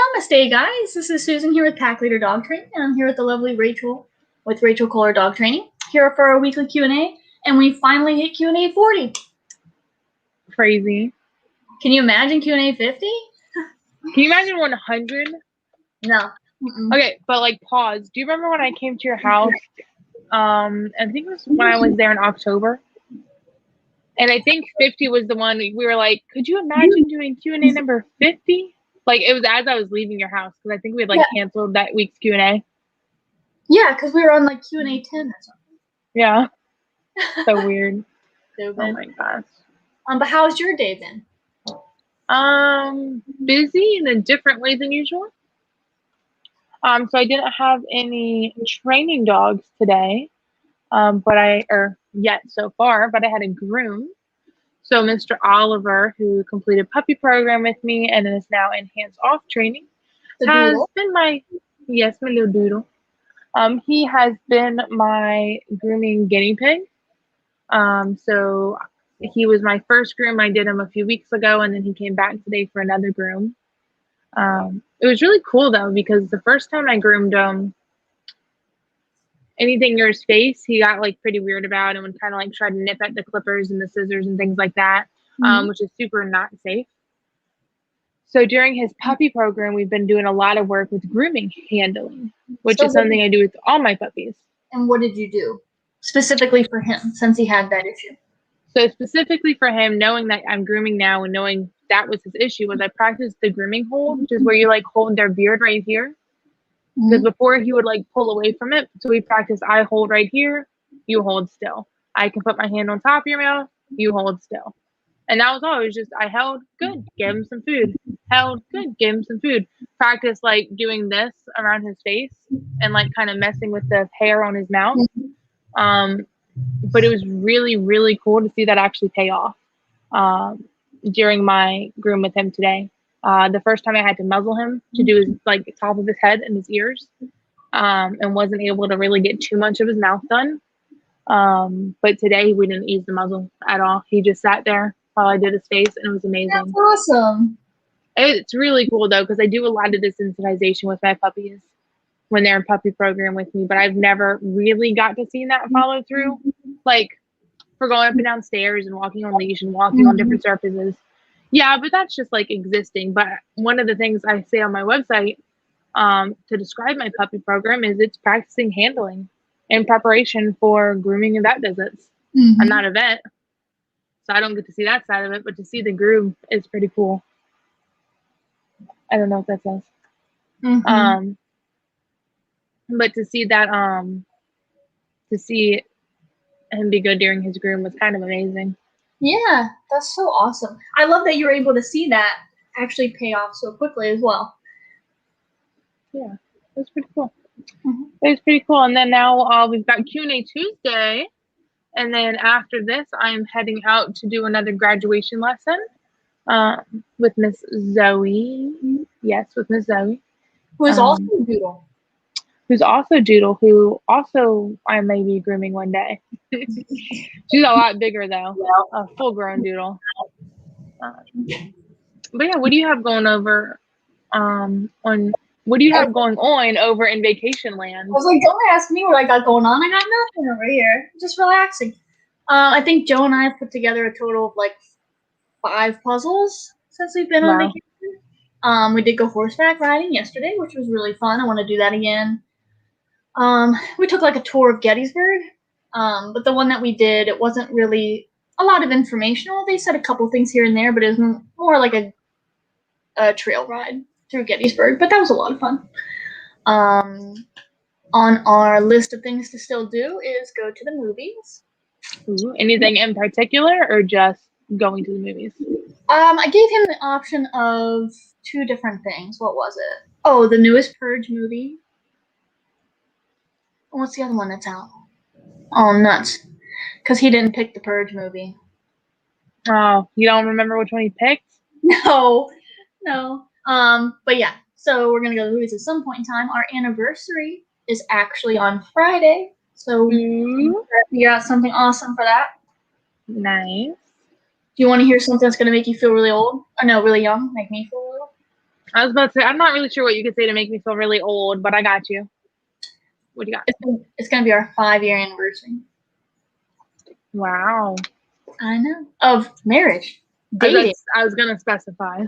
Namaste, guys. This is Susan here with Pack Leader Dog Training, and I'm here with the lovely Rachel with Rachel Kohler Dog Training, here for our weekly Q&A, and we finally hit Q&A 40. Crazy. Can you imagine Q&A 50? Can you imagine 100? No. Okay, but like pause. Do you remember when I came to your house? I think it was when I was there in October. And I think 50 was the one we were like, could you imagine doing Q&A number 50? Like, it was as I was leaving your house, because I think we had canceled that week's Q&A. Yeah, because we were on like Q&A 10 or something. Yeah. So weird. So oh my gosh. But how's your day been? Busy in a different way than usual. So I didn't have any training dogs today, yet so far, but I had a groom. So Mr. Oliver, who completed puppy program with me and is now in hands-off training, has been my little doodle. He has been my grooming guinea pig. So he was my first groom. I did him a few weeks ago, and then he came back today for another groom. It was really cool though, because the first time I groomed him, anything near his face, he got like pretty weird about and would kind of like try to nip at the clippers and the scissors and things like that, which is super not safe. So during his puppy program, we've been doing a lot of work with grooming handling, which is something I do with all my puppies. And what did you do specifically for him since he had that issue? So specifically for him, knowing that I'm grooming now and knowing that was his issue, was I practiced the grooming hold, which is where you like hold their beard right here. Because before he would like pull away from it. So we practiced, I hold right here, you hold still. I can put my hand on top of your mouth, you hold still. And that was always just, I held, good, gave him some food. Held, good, gave him some food. Practice like doing this around his face and like kind of messing with the hair on his mouth. But it was really, really cool to see that actually pay off during my groom with him today. The first time I had to muzzle him to do his like top of his head and his ears, and wasn't able to really get too much of his mouth done. But today we didn't ease the muzzle at all. He just sat there while I did his face, and it was amazing. That's awesome. It's really cool though, because I do a lot of desensitization with my puppies when they're in puppy program with me, but I've never really got to see that follow through. Like for going up and down stairs and walking on leash and walking on different surfaces. Yeah, but that's just like existing. But one of the things I say on my website to describe my puppy program is it's practicing handling in preparation for grooming and vet visits. I'm not a vet, so I don't get to see that side of it, but to see the groom is pretty cool. I don't know if that says. But to see that, to see him be good during his groom was kind of amazing. Yeah, that's so awesome. I love that you were able to see that actually pay off so quickly as well. Yeah, it was pretty cool. It was pretty cool. And then now we've got Q&A Tuesday. And then after this, I'm heading out to do another graduation lesson with Miss Zoe. Yes, with Miss Zoe. Who is also Doodle. Who's also Doodle, who also I may be grooming one day. She's a lot bigger though, a full-grown Doodle. But yeah, what do you have going over what do you have going on over in Vacation Land? I was like, don't ask me what I got going on. I got nothing over here. Just relaxing. I think Joe and I have put together a total of like 5 puzzles since we've been on vacation. We did go horseback riding yesterday, which was really fun. I want to do that again. We took like a tour of Gettysburg, but the one that we did, it wasn't really a lot of informational. They said a couple things here and there, but it was more like a trail ride through Gettysburg, but that was a lot of fun. On our list of things to still do is go to the movies. Ooh, anything in particular, or just going to the movies? I gave him the option of 2 different things. What was it? Oh, the newest Purge movie. What's the other one that's out? Oh, nuts. Because he didn't pick the Purge movie. Oh, you don't remember which one he picked? No. But yeah, so we're going to go to the movies at some point in time. Our anniversary is actually on Friday. So we're going to figure out something awesome for that. Nice. Do you want to hear something that's going to make you feel really old? Or no, really young? Make me feel old? I was about to say, I'm not really sure what you could say to make me feel really old, but I got you. What do you got? It's gonna be our 5-year anniversary. Wow. I know. Of marriage. Dating. I was gonna specify.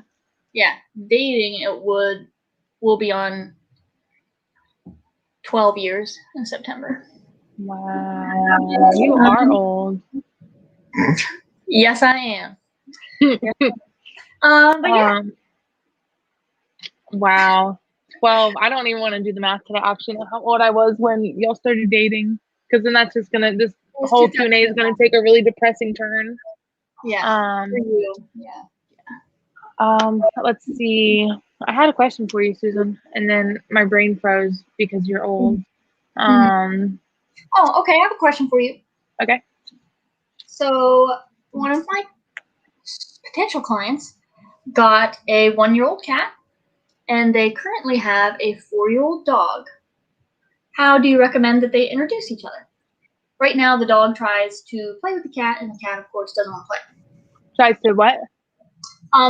Yeah, dating. It will be on 12 years in September. Wow, you are old. Yes, I am. But yeah. Wow. 12. I don't even want to do the math to the option of how old I was when y'all started dating. Because then that's just gonna, this whole Q&A is gonna take a really depressing turn. Yeah. For you. Yeah. Let's see. I had a question for you, Susan, and then my brain froze because you're old. Oh, okay. I have a question for you. Okay. So one of my potential clients got a 1-year-old cat, and they currently have a 4-year-old dog. How do you recommend that they introduce each other? Right now, the dog tries to play with the cat, and the cat, of course, doesn't want to play. Tries to what?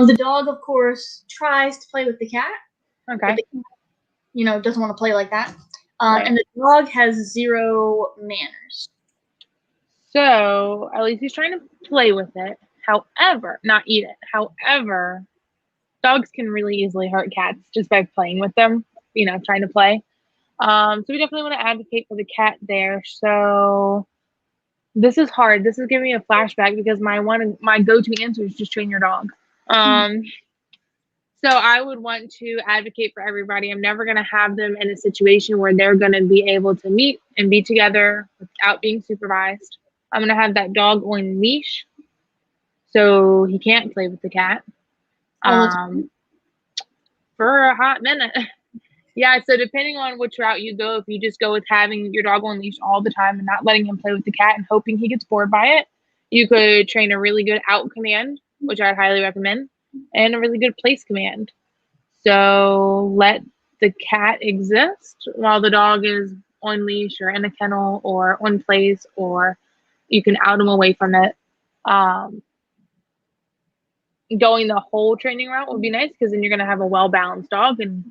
The dog, of course, tries to play with the cat. Okay. But the cat, doesn't want to play like that. Right. And the dog has 0 manners. So at least he's trying to play with it. However, not eat it. However, dogs can really easily hurt cats just by playing with them, trying to play. So we definitely want to advocate for the cat there. So this is hard. This is giving me a flashback because my go-to answer is just train your dog. So I would want to advocate for everybody. I'm never going to have them in a situation where they're going to be able to meet and be together without being supervised. I'm going to have that dog on leash so he can't play with the cat for a hot minute. Yeah, so depending on which route you go, if you just go with having your dog on leash all the time and not letting him play with the cat and hoping he gets bored by it, you could train a really good out command, which I'd highly recommend, and a really good place command. So let the cat exist while the dog is on leash or in a kennel or on place, or you can out him away from it. Going the whole training route would be nice because then you're going to have a well-balanced dog and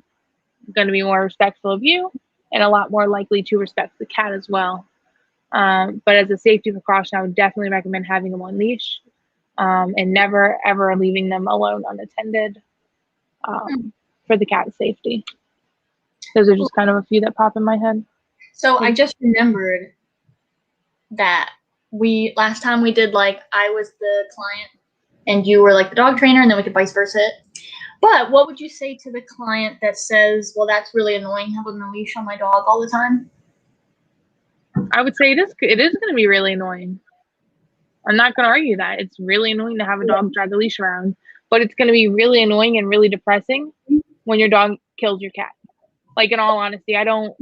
going to be more respectful of you and a lot more likely to respect the cat as well. But as a safety precaution, I would definitely recommend having them on leash and never ever leaving them alone unattended for the cat's safety. Those are just kind of a few that pop in my head. So I just remembered that last time we did, I was the client and you were the dog trainer, and then we could vice versa it. But what would you say to the client that says, well, that's really annoying having a leash on my dog all the time? I would say it is going to be really annoying. I'm not going to argue that. It's really annoying to have a dog drag a leash around, but it's going to be really annoying and really depressing when your dog kills your cat. In all honesty, I don't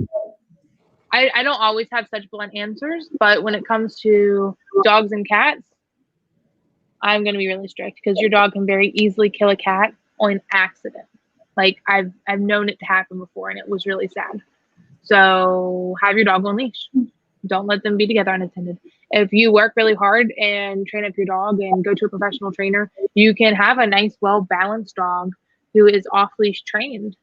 always have such blunt answers, but when it comes to dogs and cats, I'm going to be really strict because your dog can very easily kill a cat on accident. I've known it to happen before, and it was really sad. So have your dog on leash. Don't let them be together unattended. If you work really hard and train up your dog and go to a professional trainer, you can have a nice, well-balanced dog who is off-leash trained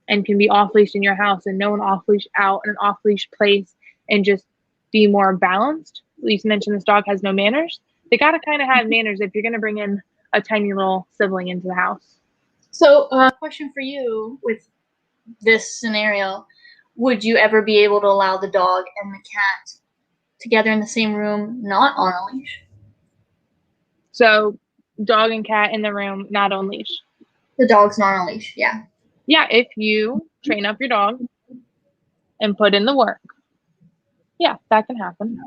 and can be off-leash in your house and know an off-leash out and an off-leash place and just be more balanced. You mentioned this dog has no manners. They got to kind of have manners if you're going to bring in a tiny little sibling into the house. So, question for you with this scenario. Would you ever be able to allow the dog and the cat together in the same room, not on a leash? So, dog and cat in the room, not on leash. The dog's not on a leash, yeah. Yeah, if you train up your dog and put in the work, yeah, that can happen.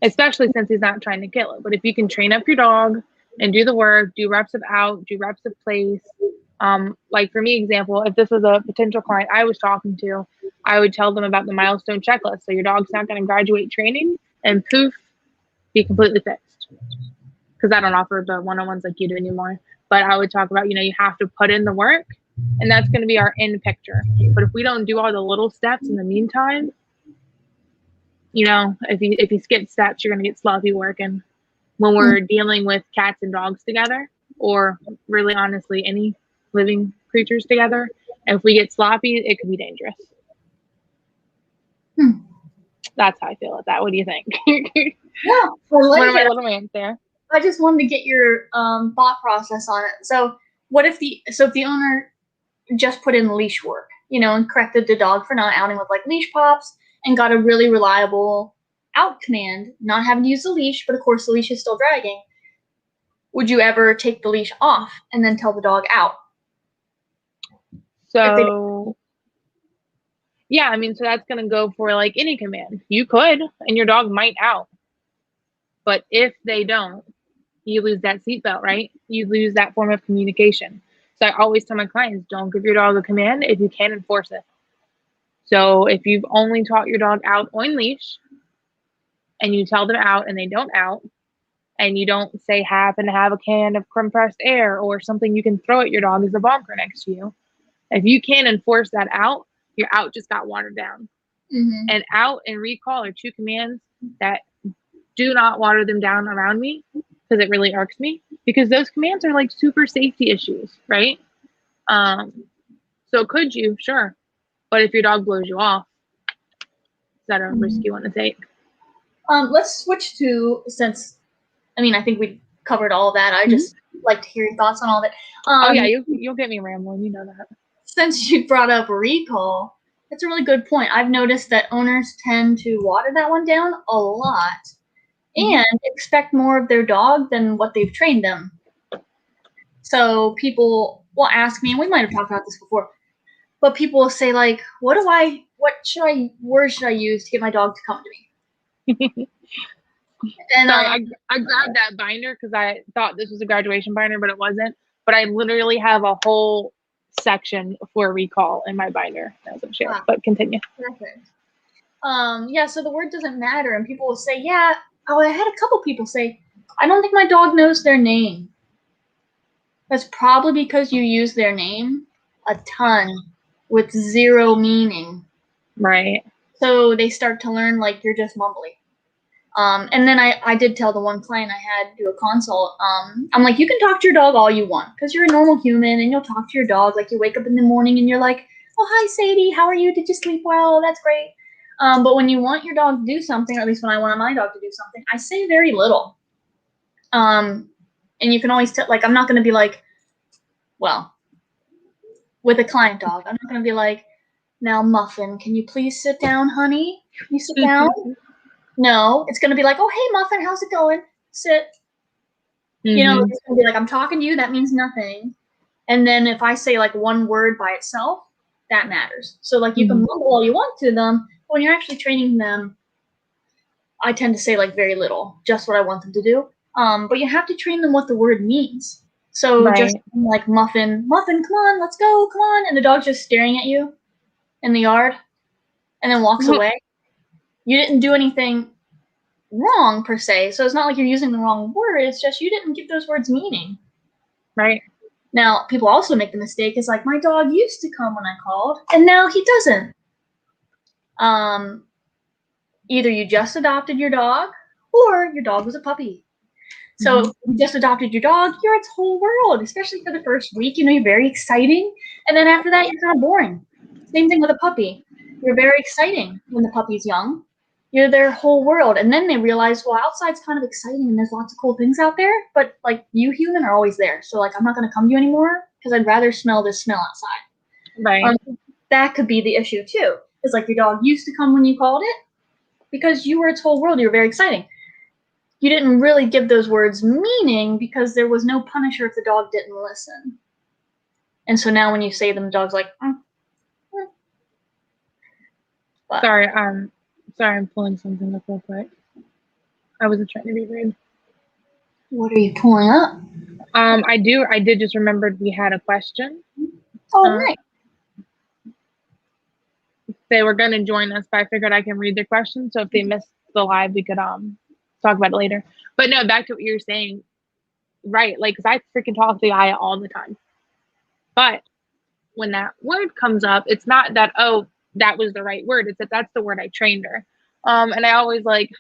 Especially since he's not trying to kill it. But if you can train up your dog and do the work, do reps of out, do reps of place. For me, example, if this was a potential client I was talking to, I would tell them about the milestone checklist. So your dog's not going to graduate training and poof, be completely fixed. Because I don't offer the one-on-ones like you do anymore. But I would talk about, you have to put in the work, and that's going to be our end picture. But if we don't do all the little steps in the meantime, if you skip steps, you're going to get sloppy work. And when we're dealing with cats and dogs together, or really honestly any living creatures together. And if we get sloppy, it could be dangerous. That's how I feel about that. What do you think? Yeah, One of my little rants there. I just wanted to get your thought process on it. So what if if the owner just put in leash work, and corrected the dog for not outing with like leash pops and got a really reliable out command, not having to use the leash, but of course the leash is still dragging. Would you ever take the leash off and then tell the dog out? So yeah, I mean, so that's going to go for like any command. You could, and your dog might out. But if they don't, you lose that seatbelt, right? You lose that form of communication. So I always tell my clients, don't give your dog a command if you can't enforce it. So if you've only taught your dog out on leash and you tell them out and they don't out, and you don't say happen to have a can of compressed air or something you can throw at your dog as a bonker next to you, if you can't enforce that out, your out just got watered down. Mm-hmm. And out and recall are two commands that do not water them down around me, because it really irks me, because those commands are like super safety issues, right? So could you? Sure. But if your dog blows you off, is that a risk you want to take? Let's switch to, I think we covered all of that. I just like to hear your thoughts on all that. Oh yeah, you'll get me rambling, you know that. Since you brought up recall, that's a really good point. I've noticed that owners tend to water that one down a lot and expect more of their dog than what they've trained them. So people will ask me, and we might have talked about this before, but people will say like, what words should I use to get my dog to come to me? And sorry, I grabbed that binder because I thought this was a graduation binder, but it wasn't. But I literally have a whole section for recall in my binder as I'm sharing. But continue. Perfect. So the word doesn't matter, and people will say, yeah. Oh, I had a couple people say, I don't think my dog knows their name. That's probably because you use their name a ton with zero meaning. Right. So they start to learn like you're just mumbling. And then I did tell the one client I had do a consult. I'm like, you can talk to your dog all you want because you're a normal human and you'll talk to your dog. Like you wake up in the morning and you're like, oh, hi, Sadie. How are you? Did you sleep well? That's great. But when you want your dog to do something, or at least when I want my dog to do something, I say very little. And you can always tell, like, I'm not going to be like, well, with a client dog, I'm not going to be like, now, Muffin, can you please sit down, honey? Can you sit down? No, it's going to be like, oh, hey, Muffin, how's it going? Sit. It's going to be like, I'm talking to you. That means nothing. And then if I say like one word by itself, that matters. So like you can mumble all you want to them, but when you're actually training them, I tend to say like very little, just what I want them to do. But you have to train them what the word means. So just like Muffin, come on, let's go, come on. And the dog's just staring at you in the yard and then walks away. You didn't do anything wrong per se. So it's not like you're using the wrong word. It's just you didn't give those words meaning. Right. Now, people also make the mistake is like, my dog used to come when I called, and now he doesn't. Either you just adopted your dog, or your dog was a puppy. So if you just adopted your dog, you're its whole world, especially for the first week. You're very exciting. And then after that, you're kind of boring. Same thing with a puppy. You're very exciting when the puppy's young. You're their whole world. And then they realize, well, outside's kind of exciting and there's lots of cool things out there, but like you human are always there. So like, I'm not going to come to you anymore because I'd rather smell this smell outside. Right. That could be the issue too. It's like your dog used to come when you called it because you were its whole world. You were very exciting. You didn't really give those words meaning because there was no punisher if the dog didn't listen. And so now when you say them, the dog's like, Sorry, I'm pulling something up real quick. I wasn't trying to be rude. What are you pulling up? I did just remembered we had a question. Oh, nice. They were going to join us, but I figured I can read their question. So if they missed the live, we could talk about it later. But no, back to what you were saying. Right. Like, 'cause I freaking talk to Aya all the time. But when that word comes up, it's not that, oh, that was the right word. It's that that's the word I trained her. And I always like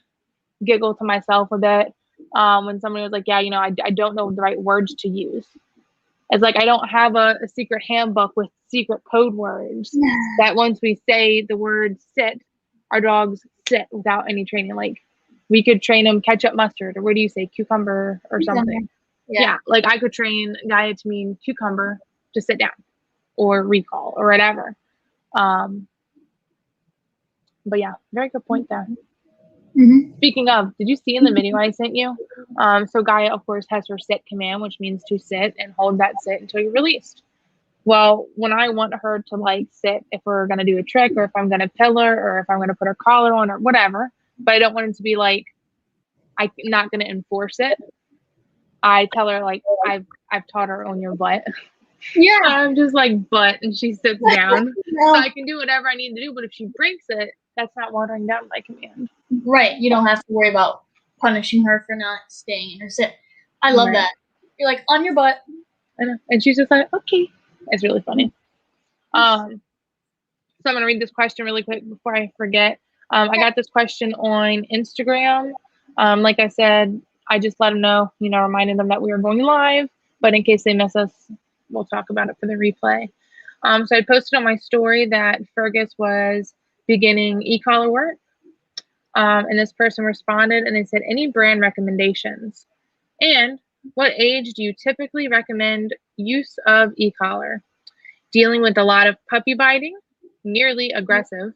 giggle to myself a bit when somebody was like, yeah, I don't know the right words to use. It's like I don't have a secret handbook with secret code words that once we say the word sit, our dogs sit without any training. Like we could train them ketchup, mustard, or what do you say, cucumber or something. Yeah, like I could train Gaia to mean cucumber to sit down or recall or whatever. But yeah, very good point there. Mm-hmm. Speaking of, did you see in the video I sent you? So Gaia, of course, has her sit command, which means to sit and hold that sit until you're released. Well, when I want her to like sit, if we're going to do a trick or if I'm going to pillar or if I'm going to put her collar on or whatever, but I don't want it to be like, I'm not going to enforce it. I tell her like, I've taught her on your butt. Yeah. I'm just like butt and she sits down. No. So I can do whatever I need to do. But if she breaks it, that's not watering down my command. Right. You don't have to worry about punishing her for not staying in her sit. I love that. You're like, on your butt. I know. And she's just like, okay. It's really funny. So I'm going to read this question really quick before I forget. I got this question on Instagram. Like I said, I just let them know, reminded them that we were going live. But in case they miss us, we'll talk about it for the replay. So I posted on my story that Fergus was beginning e-collar work. And this person responded and they said, any brand recommendations? And what age do you typically recommend use of e-collar? Dealing with a lot of puppy biting, nearly aggressive,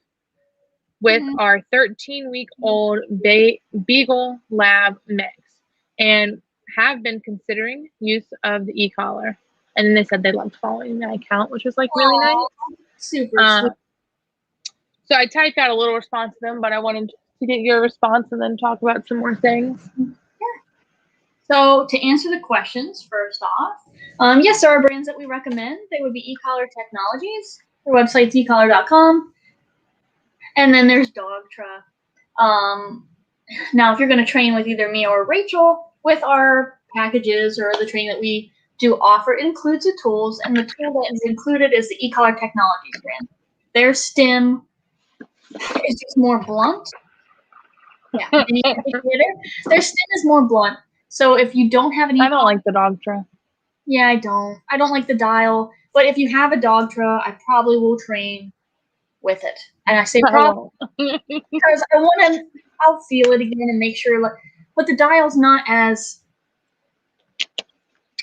with our 13-week-old Beagle Lab mix, and have been considering use of the e-collar. And then they said they loved following my account, which was like really nice. Super sweet. So I typed out a little response to them, but I wanted to get your response and then talk about some more things. So to answer the questions, first off, yes, there are brands that we recommend. They would be e-collar technologies. Their website's ecollar.com. And then there's Dogtra. Now, if you're going to train with either me or Rachel with our packages or the training that we do offer, it includes the tools. And the tool that is included is the e-collar technologies brand. Their stem is just more blunt. Yeah. Their stem is more blunt. So if you don't have any, I don't like the Dogtra. Yeah, I don't like the dial. But if you have a Dogtra, I probably will train with it. And I say probably because I'll feel it again and make sure. But the dial's not as.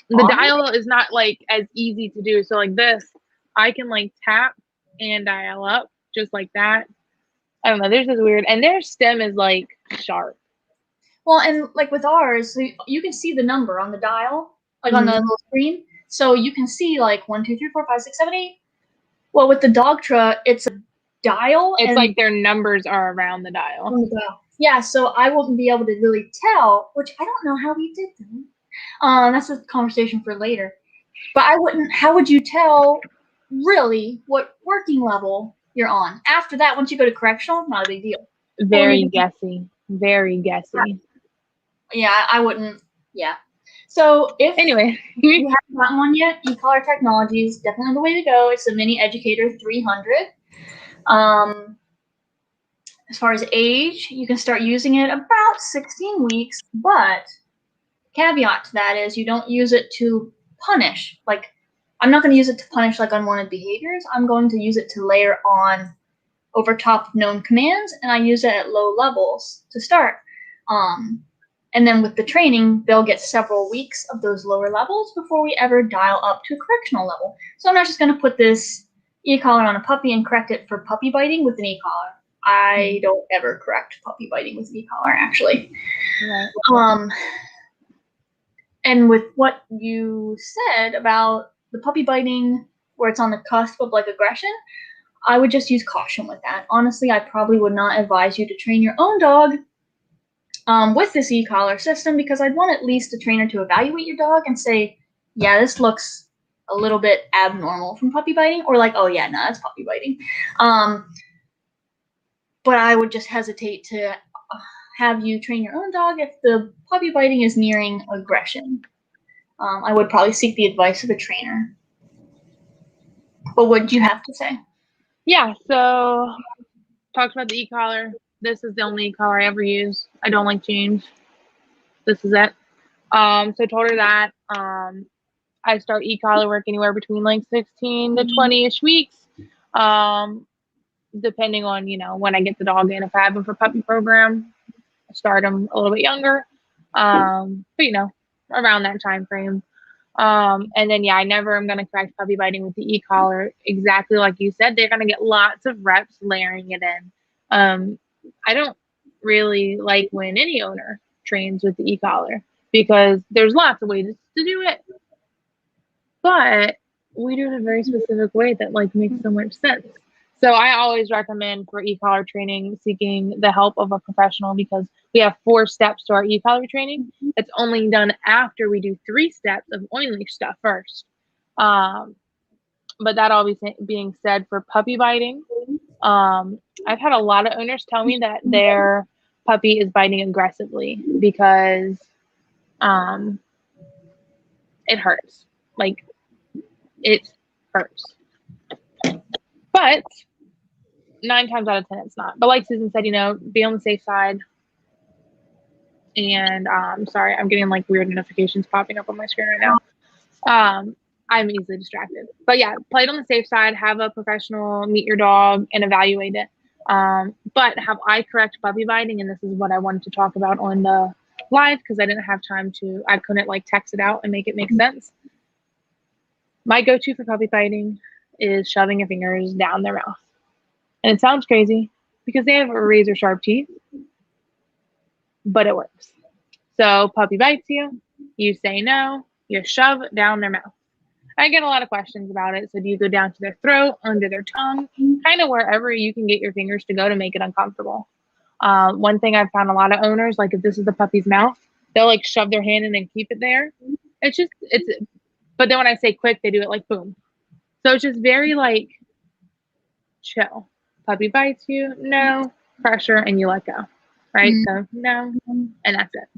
The dial is not like as easy to do. So like this, I can like tap and dial up just like that. I don't know. There's this weird, and their stem is like sharp. Well, and like with ours, you can see the number on the dial, like on the little screen. So you can see like 1, 2, 3, 4, 5, 6, 7, 8. Well, with the Dogtra, it's a dial. It's like their numbers are around the dial. On the dial. Yeah, so I won't be able to really tell, which I don't know how we did that. That's a conversation for later. But how would you tell really what working level you're on? After that, once you go to correctional, not a big deal. Very guessy. Very guessy. Yeah, I wouldn't. Yeah. So if anyway, you haven't gotten one yet, e-collar technologies, definitely the way to go. It's the Mini Educator 300. As far as age, you can start using it about 16 weeks, but caveat to that is you don't use it to punish. Like, I'm not going to use it to punish like unwanted behaviors. I'm going to use it to layer on over top of known commands, and I use it at low levels to start. And then with the training, they'll get several weeks of those lower levels before we ever dial up to a correctional level. So I'm not just going to put this e-collar on a puppy and correct it for puppy biting with an e-collar. I don't ever correct puppy biting with an e-collar, actually. Right. And with what you said about the puppy biting where it's on the cusp of like aggression, I would just use caution with that. Honestly, I probably would not advise you to train your own dog with this e-collar system, because I'd want at least a trainer to evaluate your dog and say, yeah, this looks a little bit abnormal from puppy biting, or like, oh yeah, no, that's puppy biting. But I would just hesitate to have you train your own dog if the puppy biting is nearing aggression. I would probably seek the advice of a trainer. But what do you have to say? Yeah, so talked about the e-collar. This is the only e-collar I ever use. I don't like change. This is it. So I told her that. I start e-collar work anywhere between like 16 to 20-ish weeks, depending on, when I get the dog in. If I have him for puppy program, I start him a little bit younger, but around that time frame. And then, I never am going to correct puppy biting with the e-collar. Exactly like you said, they're going to get lots of reps layering it in. I don't really like when any owner trains with the e-collar because there's lots of ways to do it, but we do it a very specific way that like makes so much sense. So I always recommend for e-collar training seeking the help of a professional because we have 4 steps to our e-collar training. It's only done after we do 3 steps of oin-leash stuff first. But that always being said, for puppy biting, I've had a lot of owners tell me that their puppy is biting aggressively because it hurts. Like, it hurts. But 9 times out of 10, it's not. But like Susan said, be on the safe side. And sorry, I'm getting like weird notifications popping up on my screen right now. I'm easily distracted. But yeah, play it on the safe side. Have a professional meet your dog and evaluate it. But have I correct puppy biting? And this is what I wanted to talk about on the live because I didn't have time to. I couldn't like text it out and make it make sense. My go-to for puppy biting is shoving your fingers down their mouth. And it sounds crazy because they have razor sharp teeth, but it works. So puppy bites you, you say no, you shove down their mouth. I get a lot of questions about it. So do you go down to their throat, under their tongue, kind of wherever you can get your fingers to go to make it uncomfortable. One thing I've found a lot of owners, like if this is the puppy's mouth, they'll like shove their hand in and keep it there. But then when I say quick, they do it like boom. So it's just very like chill. Puppy bites you, no, pressure, and you let go, right? So no, and that's it.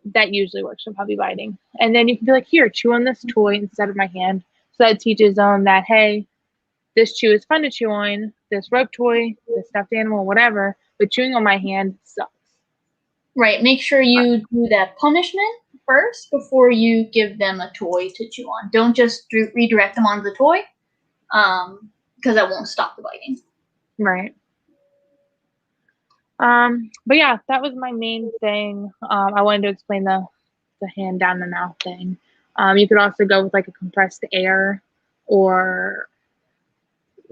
That usually works for puppy biting. And then you can be like, here, chew on this toy instead of my hand. So that teaches them that, hey, this chew is fun to chew on, this rope toy, this stuffed animal, whatever, but chewing on my hand sucks. Right. Make sure you do that punishment first before you give them a toy to chew on. Don't just redirect them onto the toy. Because that won't stop the biting. Right. But yeah, that was my main thing. I wanted to explain the hand down the mouth thing. You could also go with like a compressed air or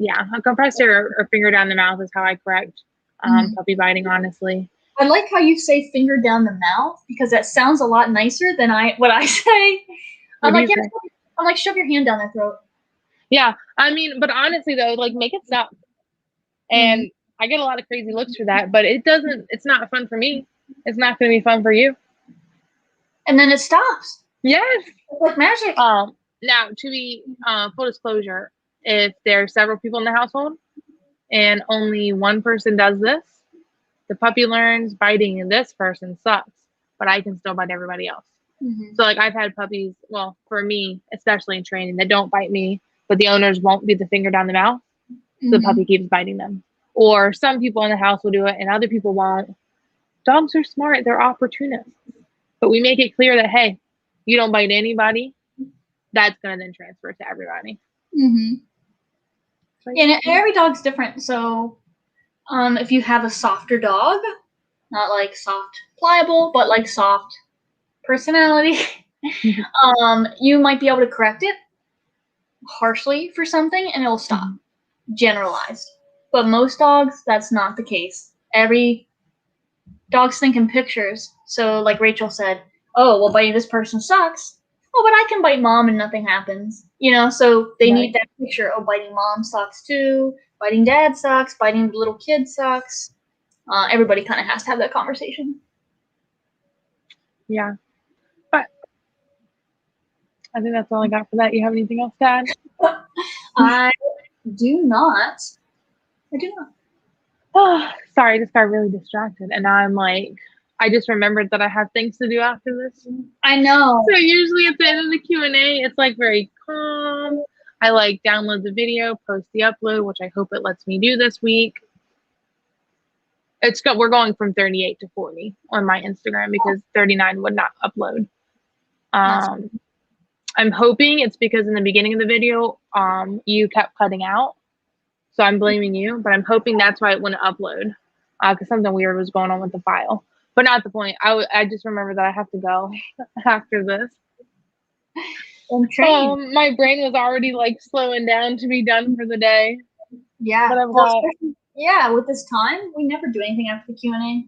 a compressed air or finger down the mouth is how I correct puppy biting, honestly. I like how you say finger down the mouth because that sounds a lot nicer than what I say. I'm like, shove your hand down their throat. Yeah, I mean, but honestly though, like make it stop. And I get a lot of crazy looks for that, but it's not fun for me. It's not going to be fun for you. And then it stops. Yes. It's like magic. Now, to be full disclosure, if there are several people in the household and only one person does this, the puppy learns biting this person sucks, but I can still bite everybody else. So like I've had puppies, well, for me, especially in training, that don't bite me, but the owners won't get the finger down the mouth. So the puppy keeps biting them. Or some people in the house will do it and other people won't. Dogs are smart. They're opportunists. But we make it clear that, hey, you don't bite anybody. That's going to then transfer to everybody. And every dog's different. So if you have a softer dog, not like soft pliable, but like soft personality, you might be able to correct it harshly for something and it'll stop. Generalized. But most dogs, that's not the case. Every dog's think in pictures. So like Rachel said, oh, well, biting this person sucks. Oh, but I can bite mom and nothing happens. So they need that picture. Oh, biting mom sucks too. Biting dad sucks. Biting the little kid sucks. Everybody kind of has to have that conversation. Yeah. But I think that's all I got for that. You have anything else to add? I do not. Oh, sorry, I just got really distracted. And now I'm like, I just remembered that I have things to do after this. I know. So usually at the end of the Q&A, it's like very calm. I like download the video, post the upload, which I hope it lets me do this week. We're going from 38 to 40 on my Instagram because 39 would not upload. I'm hoping it's because in the beginning of the video, you kept cutting out. So I'm blaming you, but I'm hoping that's why it wouldn't upload. Because something weird was going on with the file. But not the point. I just remember that I have to go after this. My brain was already like slowing down to be done for the day. Yeah. But I've well, yeah, with this time, we never do anything after the Q&A.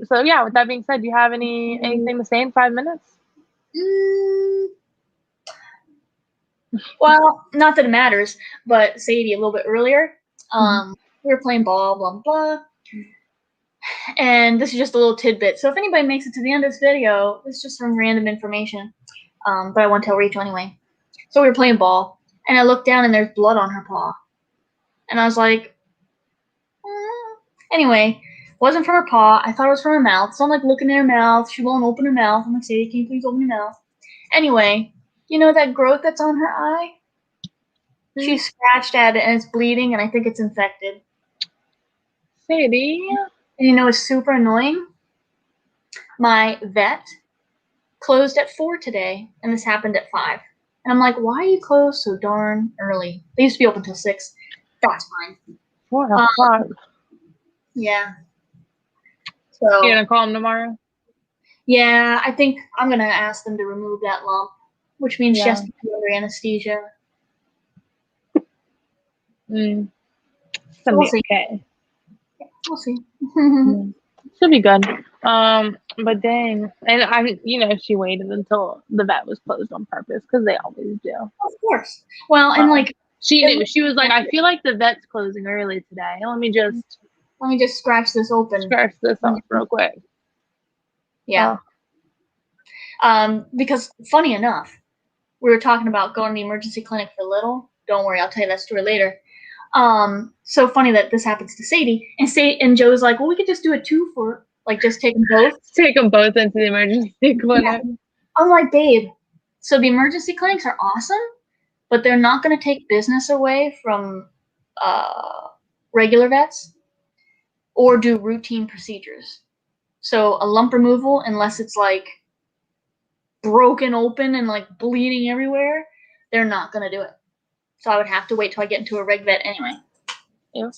So yeah, with that being said, do you have anything to say in 5 minutes? Well, not that it matters, but Sadie, a little bit earlier, we were playing ball, blah, blah. And this is just a little tidbit. So if anybody makes it to the end of this video, it's just some random information. But I won't tell Rachel anyway. So we were playing ball, and I looked down, and there's blood on her paw. And I was like, Anyway, wasn't from her paw. I thought it was from her mouth. So I'm like looking at her mouth. She won't open her mouth. I'm like, Sadie, can you please open your mouth? Anyway, you know that growth that's on her eye? She scratched at it and it's bleeding, and I think it's infected. Sadie? And you know what's super annoying? My vet closed at 4 today, and this happened at 5. And I'm like, why are you closed so darn early? They used to be open till 6. That's fine. 4 o'clock. Yeah. So you're gonna call him tomorrow? Yeah, I think I'm gonna ask them to remove that lump, which means she has to be under anesthesia. We'll see. Okay. We'll see. She'll be good. But dang, and she waited until the vet was closed on purpose because they always do. Of course. Well, and like she knew. She was like, I feel like the vet's closing early today. Let me just scratch this open. Scratch this up real quick. Yeah. Because funny enough, we were talking about going to the emergency clinic for little. Don't worry, I'll tell you that story later. So funny that this happens to Sadie, and Joe's like, well, we could just do a 2 for, like, just take them both. Take them both into the emergency clinic. Yeah. I'm like, babe, so the emergency clinics are awesome, but they're not going to take business away from regular vets or do routine procedures. So a lump removal, unless it's like broken open and like bleeding everywhere, they're not going to do it. So I would have to wait till I get into a reg vet anyway. Yeah.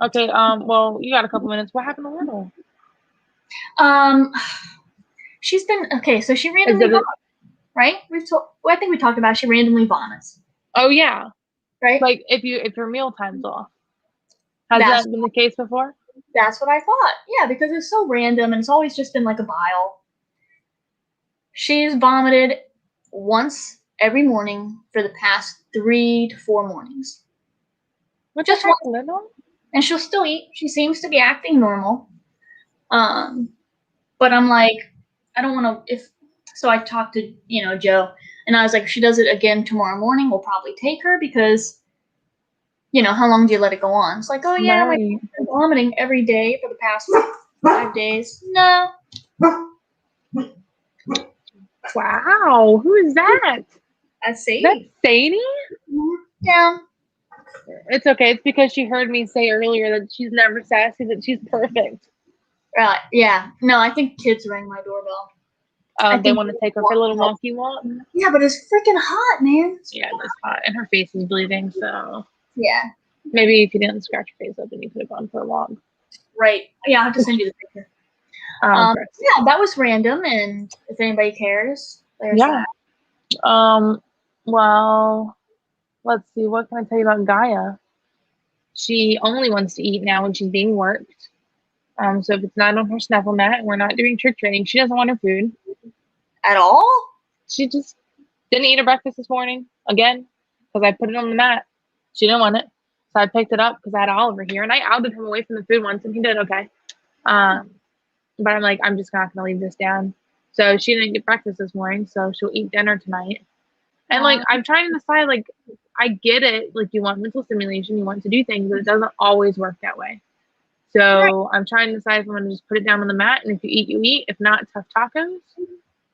Okay. Well, you got a couple minutes. What happened to Little? She's been okay. So she randomly vomits, right? I think we talked about she randomly vomits. Oh yeah. Right. Like if your meal time's off. Has that been the case before? That's what I thought. Yeah, because it's so random and it's always just been like a bile. She's vomited once every morning for the past 3 to 4 mornings. Just one little? And she'll still eat. She seems to be acting normal. But I'm like, I don't want to. So I talked to Joe, and I was like, if she does it again tomorrow morning, we'll probably take her because, how long do you let it go on? It's like, oh yeah, my been vomiting every day for the past 5 days. No. Wow, who is that? That's Sadie. That's Sadie? Yeah. It's okay. It's because she heard me say earlier that she's never sassy, that she's perfect. Right. Yeah. No, I think kids rang my doorbell. They want to take her for a little wonky walk. Yeah, but it's freaking hot, man. Yeah, it's hot, and her face is bleeding. So yeah, maybe if you didn't scratch your face open, you could have gone for a walk. Right. Yeah, I'll have to send you the picture. Yeah, that was random, and if anybody cares, there's that. Well, let's see. What can I tell you about Gaia? She only wants to eat now when she's being worked. So if it's not on her snuffle mat and we're not doing trick training, she doesn't want her food. At all? She just didn't eat her breakfast this morning, again, because I put it on the mat. She didn't want it. So I picked it up because I had Oliver here, and I outed him away from the food once, and he did okay. But I'm like, I'm just not going to leave this down. So she didn't get breakfast this morning, so she'll eat dinner tonight. And, like, I'm trying to decide, like, I get it. Like, you want mental stimulation, you want to do things, but it doesn't always work that way. So I'm trying to decide if I'm going to just put it down on the mat, and if you eat, you eat. If not, tough tacos.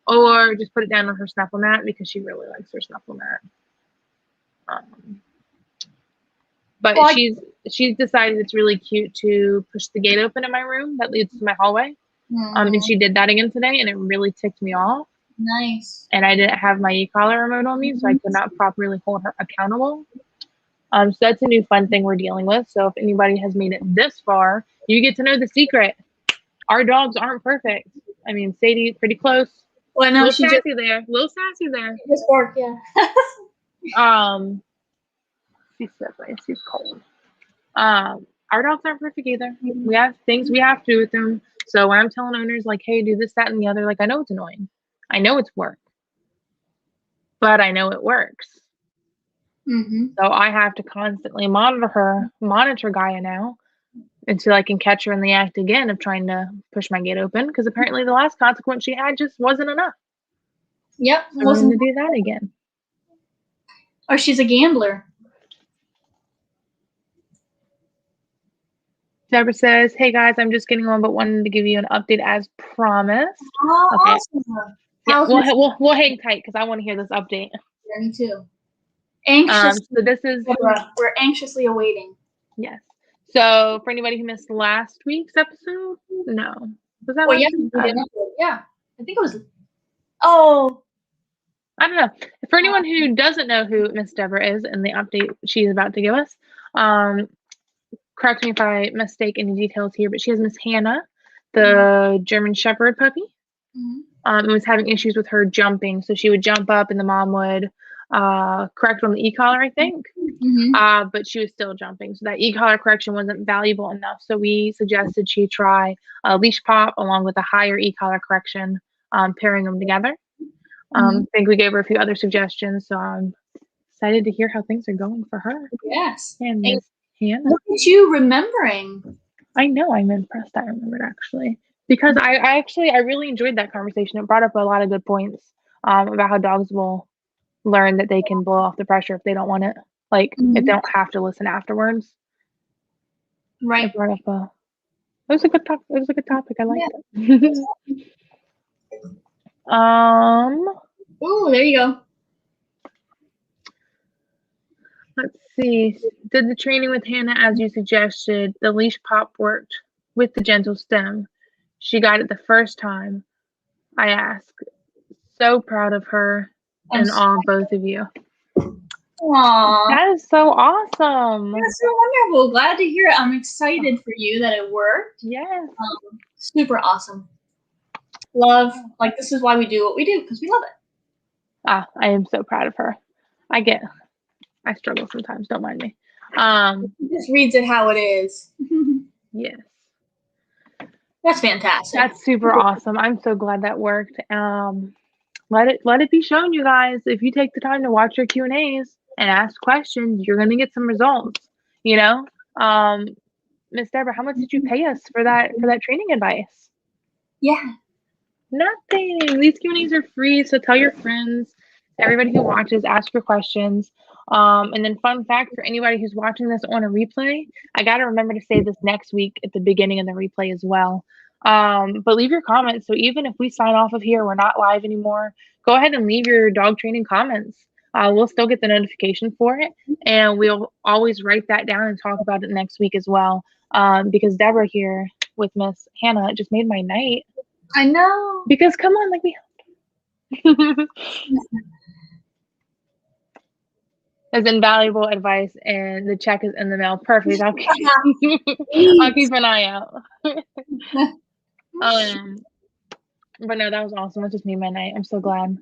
Or just put it down on her snuffle mat because she really likes her snuffle mat. But she's decided it's really cute to push the gate open in my room that leads to my hallway. And she did that again today, and it really ticked me off. Nice. And I didn't have my e-collar remote on me, so I could not properly hold her accountable. So that's a new fun thing we're dealing with. So if anybody has made it this far, you get to know the secret. Our dogs aren't perfect. I mean, Sadie, pretty close. Well, no, she sassy just there. Little sassy there. just barked, yeah. She's sickly. She's cold. Our dogs aren't perfect either. We have things we have to do with them. So when I'm telling owners like, hey, do this, that, and the other, like, I know it's annoying. I know it's work. But I know it works. So I have to constantly monitor Gaia now until I can catch her in the act again of trying to push my gate open, because apparently the last consequence she had just wasn't enough. Yep. So we're going to do that again. Or she's a gambler. Deborah says, hey guys, I'm just getting on, but wanted to give you an update as promised. Oh, okay. Awesome. Yeah, we'll hang tight because I want to hear this update. Yeah, me too. Anxious. So this is we're anxiously awaiting. Yes. So for anybody who missed last week's episode, no. Was that Well, yeah, yeah. I think it was. Oh. I don't know. For anyone who doesn't know who Miss Deborah is and the update she's about to give us, correct me if I mistake any details here, but she has Miss Hannah, the German Shepherd puppy. And was having issues with her jumping. So she would jump up and the mom would correct on the e-collar, I think. But she was still jumping. So that e-collar correction wasn't valuable enough. So we suggested she try a leash pop along with a higher e-collar correction, pairing them together. I think we gave her a few other suggestions. So I'm excited to hear how things are going for her. Yes. And Miss Hannah. Look at you remembering. I know, I'm impressed. I remembered actually. Because I really enjoyed that conversation. It brought up a lot of good points about how dogs will learn that they can blow off the pressure if they don't want it. Like, if they don't have to listen afterwards. Right. It brought up it was a good topic. It was a good topic. I liked it. Oh, there you go. Let's see. Did the training with Hannah as you suggested? The leash pop worked with the gentle stem. She got it the first time. I asked. So proud of her and all both of you. Aww. That is so awesome. That's so wonderful. Glad to hear it. I'm excited for you that it worked. Yes. Super awesome. Love. Like, this is why we do what we do, because we love it. I am so proud of her. I struggle sometimes. Don't mind me. She just reads it how it is. Yes. That's fantastic. That's super awesome. I'm so glad that worked. Let it be shown, you guys. If you take the time to watch your Q&As and ask questions, you're gonna get some results. You know, Miss Deborah, how much did you pay us for that training advice? Yeah. Nothing. These Q&As are free, so tell your friends, everybody who watches, ask your questions. And then fun fact for anybody who's watching this on a replay, I got to remember to say this next week at the beginning of the replay as well. But leave your comments. So even if we sign off of here, we're not live anymore, go ahead and leave your dog training comments. We'll still get the notification for it, and we'll always write that down and talk about it next week as well. Because Deborah here with Miss Hannah just made my night. I know. Because come on, like we as invaluable advice, and the check is in the mail. Perfect. I'll keep an eye out. But no, that was awesome. That just made my night. I'm so glad.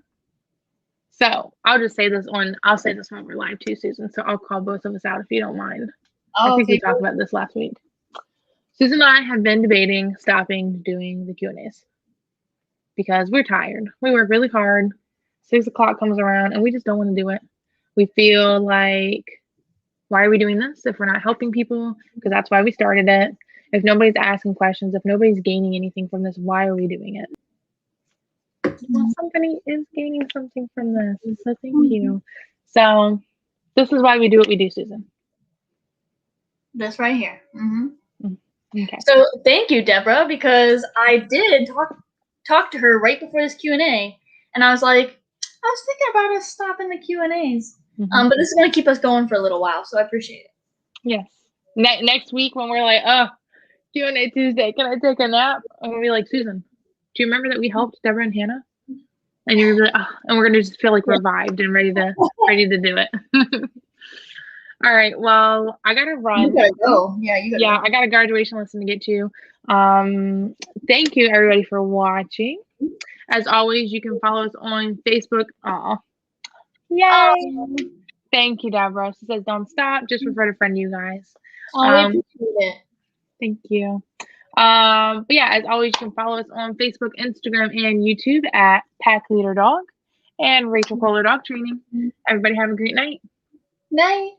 So I'll say this when we're live too, Susan. So I'll call both of us out if you don't mind. I think we talked about this last week. Susan and I have been debating stopping doing the Q&As because we're tired. We work really hard. 6 o'clock comes around and we just don't want to do it. We feel like, why are we doing this if we're not helping people? Because that's why we started it. If nobody's asking questions, if nobody's gaining anything from this, why are we doing it? Well, somebody is gaining something from this, so thank you. So this is why we do what we do, Susan. This right here. Okay. So thank you, Deborah, because I did talk to her right before this Q&A, and I was like, I was thinking about us stopping the Q&As. But this is going to keep us going for a little while, so I appreciate it. Yes. Next week when we're like, oh, Q&A Tuesday. Can I take a nap? I'm gonna be like, Susan, do you remember that we helped Deborah and Hannah? And you're gonna be like, oh, and we're gonna just feel like revived and ready to do it. All right. Well, I gotta run. You gotta go. Yeah, you gotta go. I got a graduation lesson to get to. Thank you everybody for watching. As always, you can follow us on Facebook. Aw. Yay. Thank you, Deborah. She says, don't stop. Just refer to friend you guys. Oh, we appreciate it. Thank you. But yeah, as always, you can follow us on Facebook, Instagram, and YouTube at Pack Leader Dog and Rachel Kohler Dog Training. Everybody have a great night. Night.